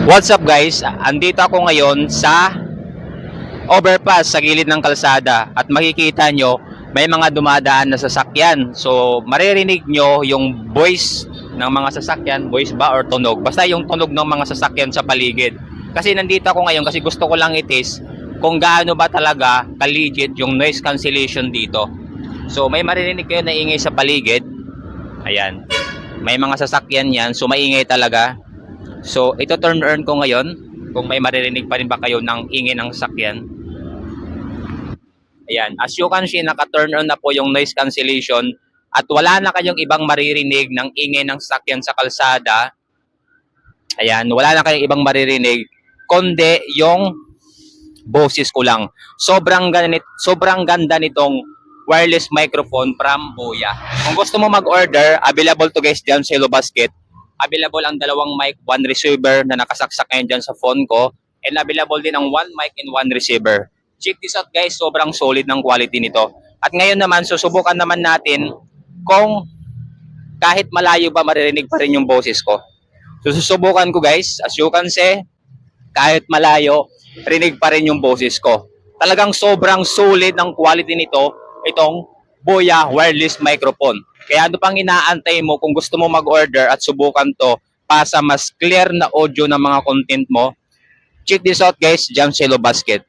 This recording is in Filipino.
What's up guys? Andito ako ngayon sa overpass sa gilid ng kalsada at makikita nyo may mga dumadaan na sasakyan. So maririnig nyo yung voice ng mga sasakyan, voice ba or tunog? Basta yung tunog ng mga sasakyan sa paligid. Kasi nandito ako ngayon kasi gusto ko lang itis kung gaano ba talaga ka-legit yung noise cancellation dito. So may maririnig kayo na ingay sa paligid. Ayan. May mga sasakyan yan, so maingay talaga. So, ito turn on ko ngayon. Kung may maririnig pa rin ba kayo ng ingay ng sasakyan. Ayan. As you can see, naka-turn on na po yung noise cancellation. At wala na kayong ibang maririnig ng ingay ng sasakyan sa kalsada. Ayan. Wala na kayong ibang maririnig. Kundi yung boses ko lang. Sobrang ganda nitong wireless microphone from Boya. Kung gusto mo mag-order, available to guys dyan sa Yellow Basket. Available ang dalawang mic, one receiver na nakasaksak ngayon dyan sa phone ko. And available din ang one mic and one receiver. Check this out guys, sobrang solid ng quality nito. At ngayon naman, susubukan naman natin kung kahit malayo ba maririnig pa rin yung boses ko. So susubukan ko guys, as you can see, kahit malayo, rinig pa rin yung boses ko. Talagang sobrang solid ng quality nito, itong Boya wireless microphone. Kaya ano pang inaantay mo kung gusto mo mag-order at subukan to para sa mas clear na audio ng mga content mo? Check this out guys, dyan sa Yellow Basket.